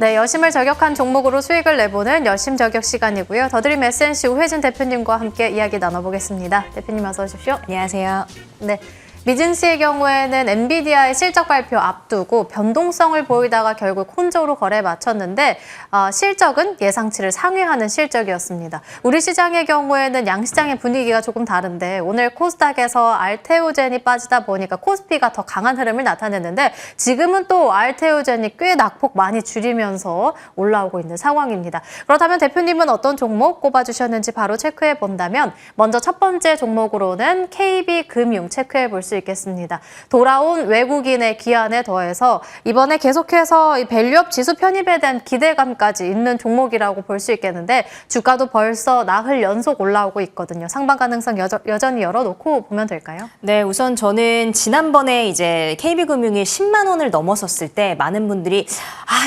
네, 여심을 저격한 종목으로 수익을 내보는 여심 저격 시간이고요. 더드림 SNC 우혜진 대표님과 함께 이야기 나눠보겠습니다. 대표님 어서 오십시오. 안녕하세요. 네. 미즌스의 경우에는 엔비디아의 실적 발표 앞두고 변동성을 보이다가 결국 혼조로 거래에 마쳤는데 실적은 예상치를 상회하는 실적이었습니다. 우리 시장의 경우에는 양시장의 분위기가 조금 다른데 오늘 코스닥에서 알테오젠이 빠지다 보니까 코스피가 더 강한 흐름을 나타냈는데 지금은 또 알테오젠이 꽤 낙폭 많이 줄이면서 올라오고 있는 상황입니다. 그렇다면 대표님은 어떤 종목 꼽아주셨는지 바로 체크해 본다면 먼저 첫 번째 종목으로는 KB금융 체크해 볼 수 있겠습니다. 돌아온 외국인의 기한에 더해서 이번에 계속해서 이 밸류업 지수 편입에 대한 기대감까지 있는 종목이라고 볼 수 있겠는데 주가도 벌써 나흘 연속 올라오고 있거든요. 상방 가능성 여전히 열어놓고 보면 될까요? 네, 우선 저는 지난번에 이제 KB금융이 10만 원을 넘어섰을 때 많은 분들이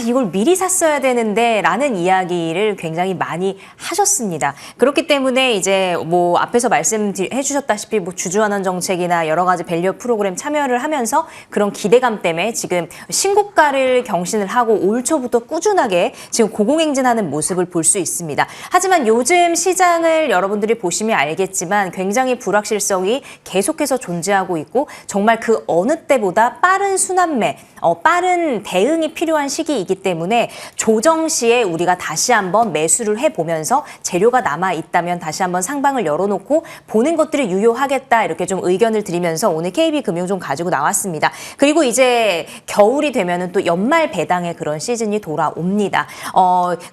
이걸 미리 샀어야 되는데 라는 이야기를 굉장히 많이 하셨습니다. 그렇기 때문에 이제 뭐 앞에서 말씀해 주셨다시피 뭐 주주환원 정책이나 여러 가지 밸류업 프로그램 참여를 하면서 그런 기대감 때문에 지금 신고가를 경신을 하고 올 초부터 꾸준하게 지금 고공행진하는 모습을 볼 수 있습니다. 하지만 요즘 시장을 여러분들이 보시면 알겠지만 굉장히 불확실성이 계속해서 존재하고 있고 정말 그 어느 때보다 빠른 순환매, 빠른 대응이 필요한 시기이기 때문에 조정 시에 우리가 다시 한번 매수를 해보면서 재료가 남아있다면 다시 한번 상방을 열어놓고 보는 것들이 유효하겠다 이렇게 좀 의견을 드리면서 오늘 KB금융 좀 가지고 나왔습니다. 그리고 이제 겨울이 되면은 또 연말 배당의 그런 시즌이 돌아옵니다.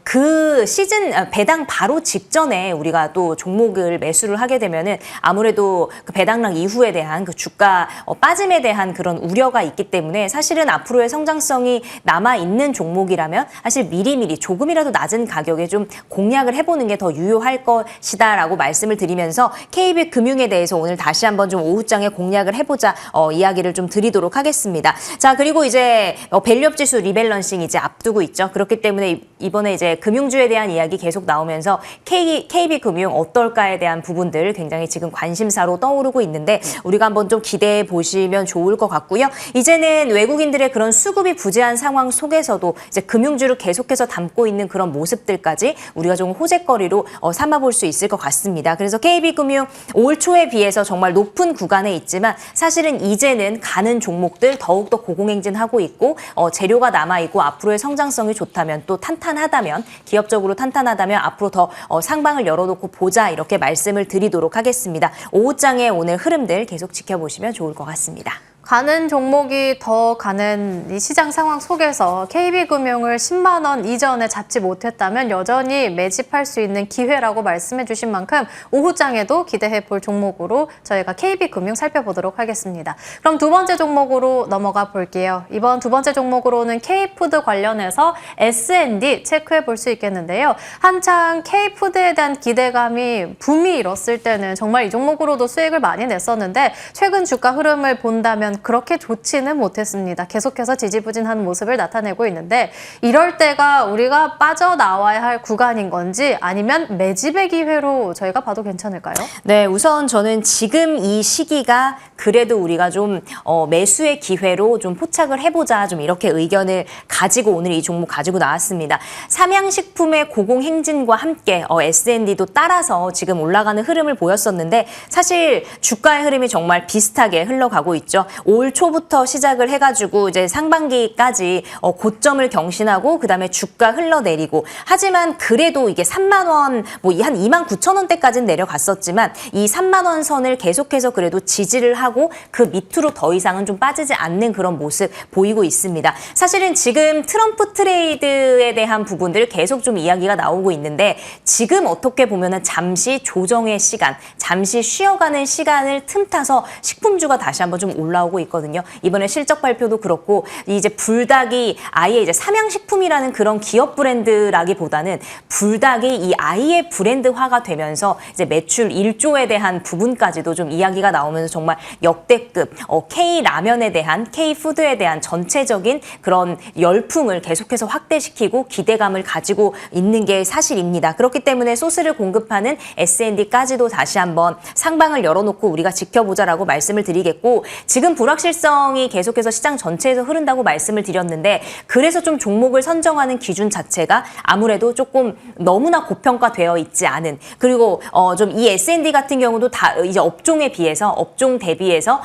그 시즌 배당 바로 직전에 우리가 또 종목을 매수를 하게 되면은 아무래도 그 배당락 이후에 대한 그 주가 빠짐에 대한 그런 우려가 있기 때문에 사실은 앞으로의 성장성이 남아있는 종목이라면 사실 미리미리 조금이라도 낮은 가격에 좀 공략을 해보는 게 더 유효할 것이다라고 말씀을 드리면서 KB금융에 대해서 오늘 다시 한번 좀 오후장에 공략을 해보자 이야기를 좀 드리도록 하겠습니다. 자, 그리고 이제 밸류업 지수 리밸런싱 이제 앞두고 있죠. 그렇기 때문에 이번에 이제 금융주에 대한 이야기 계속 나오면서 KB금융 어떨까에 대한 부분들 굉장히 지금 관심사로 떠오르고 있는데 우리가 한번 좀 기대해 보시면 좋을 것 같고요. 이제는 외국인들의 그런 수급이 부재한 상황 속에서도 이제 금융주를 계속해서 담고 있는 그런 모습들까지 우리가 좀 호재거리로 삼아볼 수 있을 것 같습니다. 그래서 KB금융 올 초에 비해서 정말 높은 구간에 있지만 사실은 이제는 가는 종목들 더욱더 고공행진하고 있고 재료가 남아있고 앞으로의 성장성이 좋다면 또 탄탄하다면 기업적으로 탄탄하다면 앞으로 더 상방을 열어놓고 보자 이렇게 말씀을 드리도록 하겠습니다. 오후장에 오늘 흐름들 계속 지켜보시면 좋을 것 같습니다. 가는 종목이 더 가는 이 시장 상황 속에서 KB금융을 10만 원 이전에 잡지 못했다면 여전히 매집할 수 있는 기회라고 말씀해 주신 만큼 오후장에도 기대해 볼 종목으로 저희가 KB금융 살펴보도록 하겠습니다. 그럼 두 번째 종목으로 넘어가 볼게요. 이번 두 번째 종목으로는 K푸드 관련해서 S&D 체크해 볼 수 있겠는데요. 한창 K푸드에 대한 기대감이 붐이 일었을 때는 정말 이 종목으로도 수익을 많이 냈었는데 최근 주가 흐름을 본다면 그렇게 좋지는 못했습니다. 계속해서 지지부진한 모습을 나타내고 있는데 이럴 때가 우리가 빠져나와야 할 구간인 건지 아니면 매집의 기회로 저희가 봐도 괜찮을까요? 네, 우선 저는 지금 이 시기가 그래도 우리가 좀 매수의 기회로 좀 포착을 해보자 좀 이렇게 의견을 가지고 오늘 이 종목 가지고 나왔습니다. 삼양식품의 고공행진과 함께 S&D도 따라서 지금 올라가는 흐름을 보였었는데 사실 주가의 흐름이 정말 비슷하게 흘러가고 있죠. 올 초부터 시작을 해가지고 이제 상반기까지 고점을 경신하고 그다음에 주가 흘러내리고 하지만 그래도 이게 3만 원, 뭐 한 2만 9천 원대까지는 내려갔었지만 이 3만 원 선을 계속해서 그래도 지지를 하고 그 밑으로 더 이상은 좀 빠지지 않는 그런 모습 보이고 있습니다. 사실은 지금 트럼프 트레이드에 대한 부분들 계속 좀 이야기가 나오고 있는데 지금 어떻게 보면은 잠시 조정의 시간, 잠시 쉬어가는 시간을 틈타서 식품주가 다시 한번 좀 올라오고 있거든요. 이번에 실적 발표도 그렇고 이제 불닭이 아예 이제 삼양식품이라는 그런 기업 브랜드라기보다는 불닭이 이 아예 브랜드화가 되면서 이제 매출 1조에 대한 부분까지도 좀 이야기가 나오면서 정말 역대급 K라면에 대한 K푸드에 대한 전체적인 그런 열풍을 계속해서 확대시키고 기대감을 가지고 있는 게 사실입니다. 그렇기 때문에 소스를 공급하는 S&D까지도 다시 한번 상방을 열어놓고 우리가 지켜보자라고 말씀을 드리겠고 지금 불확실성이 계속해서 시장 전체에서 흐른다고 말씀을 드렸는데 그래서 좀 종목을 선정하는 기준 자체가 아무래도 조금 너무나 고평가되어 있지 않은 그리고 좀 이 S&D 같은 경우도 다 이제 업종 대비해서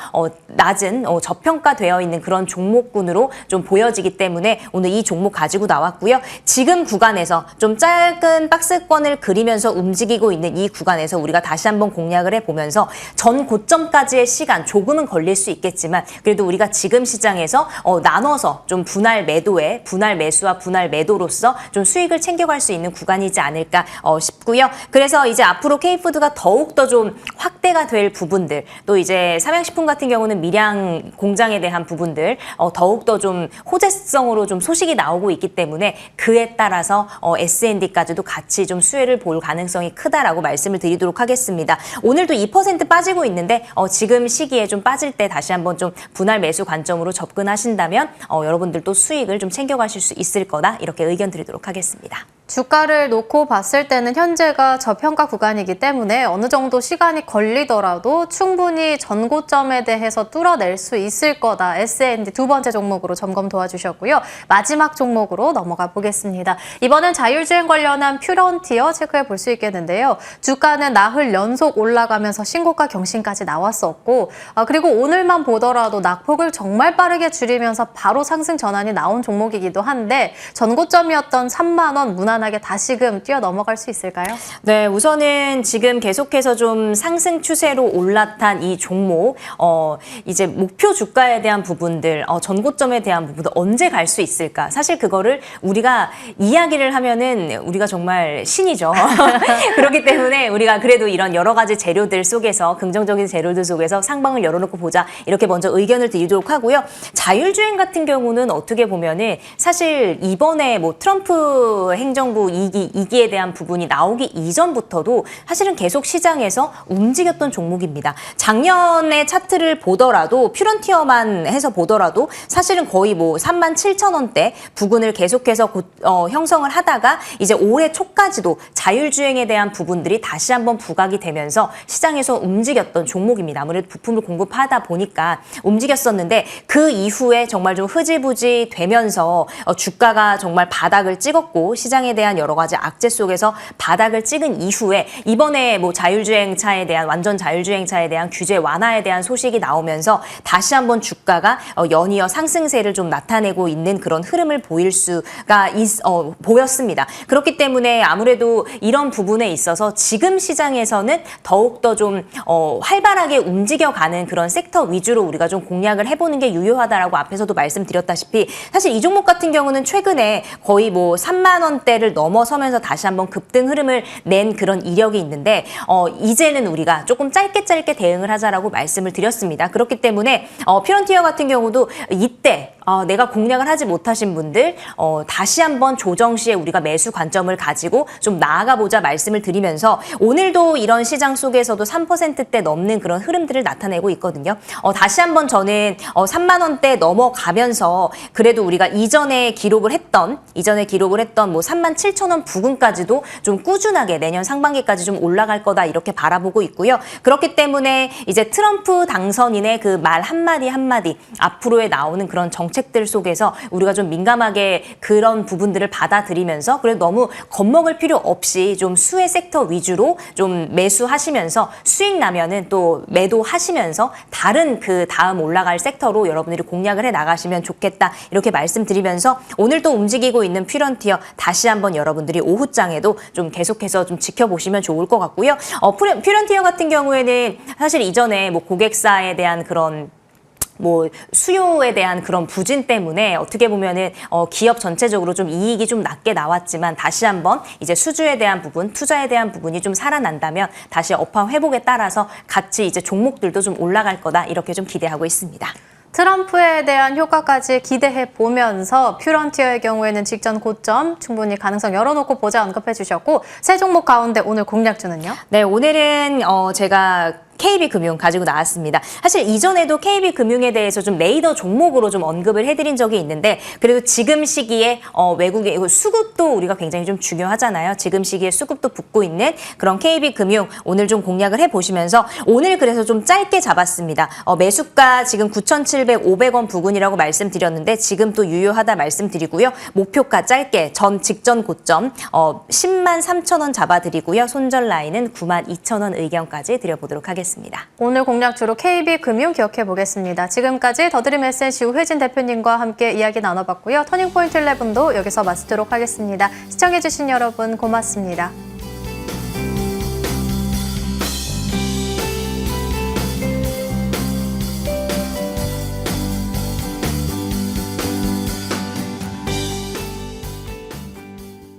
낮은 저평가되어 있는 그런 종목군으로 좀 보여지기 때문에 오늘 이 종목 가지고 나왔고요. 지금 구간에서 좀 짧은 박스권을 그리면서 움직이고 있는 이 구간에서 우리가 다시 한번 공략을 해보면서 전 고점까지의 시간 조금은 걸릴 수 있겠지만 그래도 우리가 지금 시장에서 나눠서 좀 분할 매수와 분할 매도로서 좀 수익을 챙겨갈 수 있는 구간이지 않을까 싶고요. 그래서 이제 앞으로 K푸드가 더욱더 좀 확대가 될 부분들 또 이제 삼양식품 같은 경우는 밀양 공장에 대한 부분들 더욱더 좀 호재성으로 좀 소식이 나오고 있기 때문에 그에 따라서 S&D까지도 같이 좀 수혜를 볼 가능성이 크다라고 말씀을 드리도록 하겠습니다. 오늘도 2% 빠지고 있는데 지금 시기에 좀 빠질 때 다시 한번 좀 분할 매수 관점으로 접근하신다면 여러분들도 수익을 좀 챙겨가실 수 있을 거다 이렇게 의견 드리도록 하겠습니다. 주가를 놓고 봤을 때는 현재가 저평가 구간이기 때문에 어느 정도 시간이 걸리더라도 충분히 전고점에 대해서 뚫어낼 수 있을 거다. S&D 두 번째 종목으로 점검 도와주셨고요. 마지막 종목으로 넘어가 보겠습니다. 이번엔 자율주행 관련한 퓨런티어 체크해 볼 수 있겠는데요. 주가는 나흘 연속 올라가면서 신고가 경신까지 나왔었고 그리고 오늘만 보더라도 낙폭을 정말 빠르게 줄이면서 바로 상승 전환이 나온 종목이기도 한데 전고점이었던 3만 원 무난하게 다시금 뛰어 넘어갈 수 있을까요? 네, 우선은 지금 계속해서 좀 상승 추세로 올라탄 이 종목, 이제 목표 주가에 대한 부분들, 전고점에 대한 부분들 언제 갈 수 있을까? 사실 그거를 우리가 이야기를 하면은 우리가 정말 신이죠. 그렇기 때문에 우리가 그래도 이런 여러 가지 재료들 속에서 긍정적인 재료들 속에서 상방을 열어놓고 보자 이렇게 먼저 의견을 드리도록 하고요. 자율주행 같은 경우는 어떻게 보면은 사실 이번에 뭐 트럼프 행정부 2기에 대한 부분이 나오기 이전부터도 사실은 계속 시장에서 움직였던 종목입니다. 작년의 차트를 보더라도 퓨런티어만 해서 보더라도 사실은 거의 뭐 37,000원대 부근을 계속해서 형성을 하다가 이제 올해 초까지도 자율주행에 대한 부분들이 다시 한번 부각이 되면서 시장에서 움직였던 종목입니다. 아무래도 부품을 공급하다 보니까 움직였었는데 그 이후에 정말 좀 흐지부지 되면서 주가가 정말 바닥을 찍었고 시장에 대한 여러 가지 악재 속에서 바닥을 찍은 이후에 이번에 뭐 자율주행차에 대한 완전 자율주행차에 대한 규제 완화에 대한 소식이 나오면서 다시 한번 주가가 연이어 상승세를 좀 나타내고 있는 그런 흐름을 보였습니다. 그렇기 때문에 아무래도 이런 부분에 있어서 지금 시장에서는 더욱더 좀 활발하게 움직여가는 그런 섹터 위주로 우리가 좀 공략을 해보는 게 유효하다라고 앞에서도 말씀드렸다시피 사실 이 종목 같은 경우는 최근에 거의 뭐 3만 원대를 넘어서면서 다시 한번 급등 흐름을 낸 그런 이력이 있는데 이제는 우리가 조금 짧게 대응을 하자라고 말씀을 드렸습니다. 그렇기 때문에 퓨런티어 같은 경우도 이때 내가 공략을 하지 못하신 분들 다시 한번 조정 시에 우리가 매수 관점을 가지고 좀 나아가보자 말씀을 드리면서 오늘도 이런 시장 속에서도 3%대 넘는 그런 흐름들을 나타내고 있거든요. 다시 한번 저는 3만 원대 넘어가면서 그래도 우리가 이전에 기록을 했던 뭐 37,000원 부근까지도 좀 꾸준하게 내년 상반기까지 좀 올라갈 거다 이렇게 바라보고 있고요. 그렇기 때문에 이제 트럼프 당선인의 그 말 한마디 앞으로에 나오는 그런 정책들 속에서 우리가 좀 민감하게 그런 부분들을 받아들이면서 그래도 너무 겁먹을 필요 없이 좀 수혜 섹터 위주로 좀 매수하시면서 수익 나면은 또 매도하시면서 다른 그 다음 올라갈 섹터로 여러분들이 공략을 해 나가시면 좋겠다 이렇게 말씀드리면서 오늘 또 움직이고 있는 퓨런티어 다시 한번 여러분들이 오후장에도 좀 계속해서 좀 지켜보시면 좋을 것 같고요. 퓨런티어 같은 경우에는 사실 이전에 뭐 고객사에 대한 그런 뭐 수요에 대한 그런 부진 때문에 어떻게 보면은 기업 전체적으로 좀 이익이 좀 낮게 나왔지만 다시 한번 이제 수주에 대한 부분, 투자에 대한 부분이 좀 살아난다면 다시 업황 회복에 따라서 같이 이제 종목들도 좀 올라갈 거다 이렇게 좀 기대하고 있습니다. 트럼프에 대한 효과까지 기대해 보면서 퓨런티어의 경우에는 직전 고점 충분히 가능성 열어놓고 보자 언급해 주셨고 새 종목 가운데 오늘 공략주는요? 네, 오늘은 제가 KB금융 가지고 나왔습니다. 사실 이전에도 KB금융에 대해서 좀 레이더 종목으로 좀 언급을 해드린 적이 있는데 그래도 지금 시기에 외국의 수급도 우리가 굉장히 좀 중요하잖아요. 지금 시기에 수급도 붙고 있는 그런 KB금융 오늘 좀 공략을 해보시면서 오늘 그래서 좀 짧게 잡았습니다. 매수가 지금 9,700, 500원 부근이라고 말씀드렸는데 지금 또 유효하다 말씀드리고요. 목표가 짧게 직전 고점 10만 3천 원 잡아드리고요. 손절 라인은 9만 2천 원 의견까지 드려보도록 하겠습니다. 오늘 공략주로 KB금융 기억해 보겠습니다. 지금까지 더드림 SNC 우혜진 대표님과 함께 이야기 나눠봤고요. 터닝포인트 11도 여기서 마치도록 하겠습니다. 시청해주신 여러분 고맙습니다.